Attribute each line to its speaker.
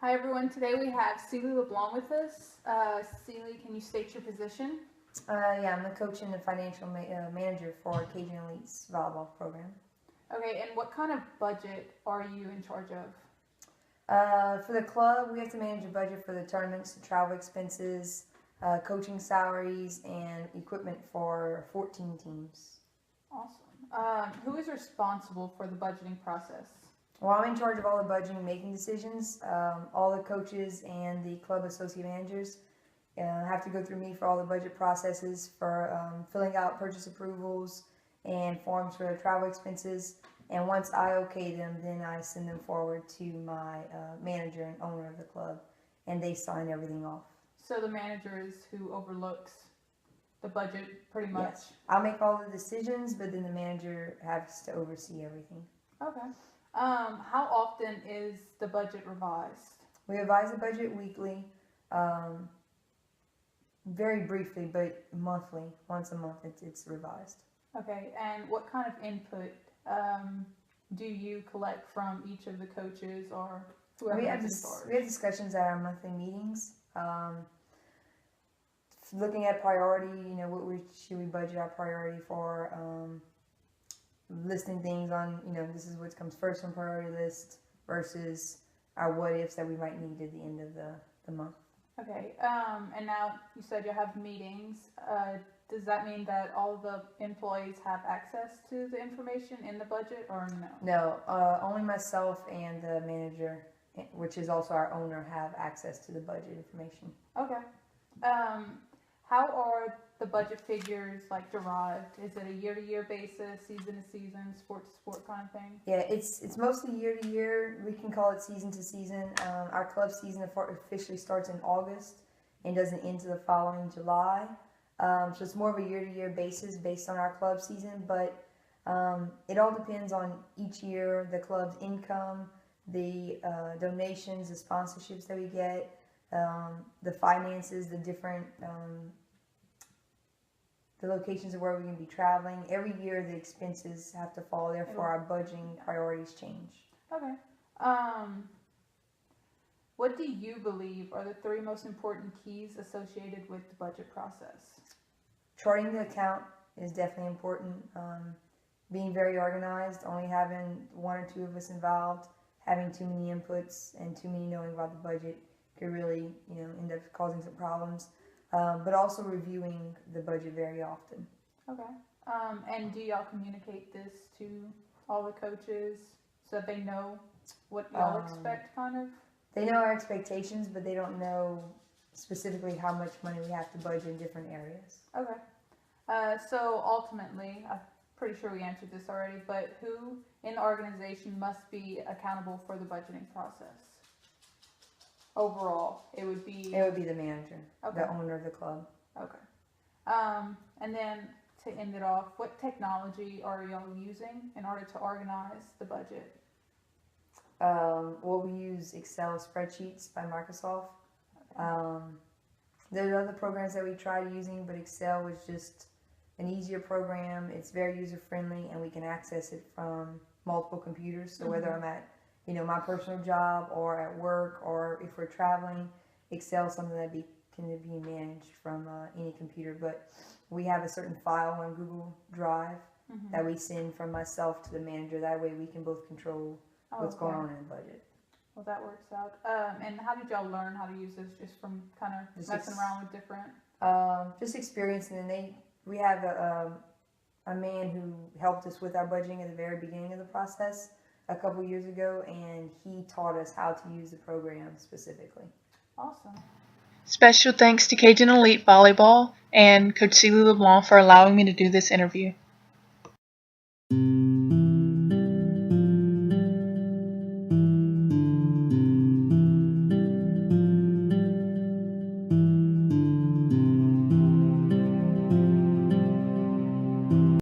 Speaker 1: Hi everyone, today we have Celie LeBlanc with us. Celie, can you state your position?
Speaker 2: Yeah, I'm the coach and the financial manager for Cajun Elite's volleyball program.
Speaker 1: Okay, and what kind of budget are you in charge of?
Speaker 2: For the club, we have to manage a budget for the tournaments, the travel expenses, coaching salaries, and equipment for 14 teams.
Speaker 1: Awesome. Who is responsible for the budgeting process?
Speaker 2: Well, I'm in charge of all the budgeting and making decisions. All the coaches and the club associate managers have to go through me for all the budget processes, for filling out purchase approvals and forms for the travel expenses. And once I okay them, then I send them forward to my manager and owner of the club, and they sign everything off.
Speaker 1: So the manager is who overlooks the budget pretty much?
Speaker 2: Yes. I'll make all the decisions, but then the manager has to oversee everything.
Speaker 1: Okay. How often is the budget revised?
Speaker 2: We revise the budget weekly, very briefly, but monthly. Once a month, it's revised.
Speaker 1: Okay, and what kind of input do you collect from each of the coaches or whoever
Speaker 2: We have
Speaker 1: is in charge?
Speaker 2: we have discussions at our monthly meetings, looking at priority. What should we budget our priority for? Listing things on, this is what comes first on priority list versus our what ifs that we might need at the end of the month.
Speaker 1: Okay, and now you said you have meetings. Does that mean that all the employees have access to the information in the budget or no?
Speaker 2: No, only myself and the manager, which is also our owner, have access to the budget information.
Speaker 1: Okay. How are the budget figures derived? Is it a year-to-year basis, season-to-season, sport-to-sport kind of thing?
Speaker 2: Yeah, it's mostly year to year. We can call it season to season. Our club season officially starts in August and doesn't end to the following July. So it's more of a year to year basis based on our club season, but it all depends on each year, the club's income, the donations, the sponsorships that we get, the finances, the different the locations of where we're going to be traveling. Every year the expenses have to fall, therefore our budgeting priorities change.
Speaker 1: Okay. What do you believe are the 3 most important keys associated with the budget process?
Speaker 2: Charting the account is definitely important. Being very organized, only having 1 or 2 of us involved, having too many inputs and too many knowing about the budget could really, end up causing some problems. But also reviewing the budget very often.
Speaker 1: Okay. And do y'all communicate this to all the coaches so that they know what y'all expect, kind of?
Speaker 2: They know our expectations, but they don't know specifically how much money we have to budget in different areas.
Speaker 1: Okay. So ultimately, I'm pretty sure we answered this already, but who in the organization must be accountable for the budgeting process? Overall, it would be
Speaker 2: the manager,
Speaker 1: okay.
Speaker 2: The owner of the club.
Speaker 1: Okay. And then to end it off, what technology are y'all using in order to organize the budget?
Speaker 2: Well, we use Excel spreadsheets by Microsoft. Okay. There are other programs that we tried using, but Excel was just an easier program. It's very user friendly, and we can access it from multiple computers. So whether I'm at my personal job or at work, or if we're traveling, Excel is something that can be managed from any computer. But we have a certain file on Google Drive that we send from myself to the manager. That way we can both control what's going on in the budget.
Speaker 1: Well, that works out. And how did y'all learn how to use this? Just from kind of messing around with different?
Speaker 2: Just experience, and then we have a man who helped us with our budgeting at the very beginning of the process a couple years ago, and he taught us how to use the program specifically.
Speaker 1: Awesome.
Speaker 3: Special thanks to Cajun Elite Volleyball and Coach Celie LeBlanc for allowing me to do this interview.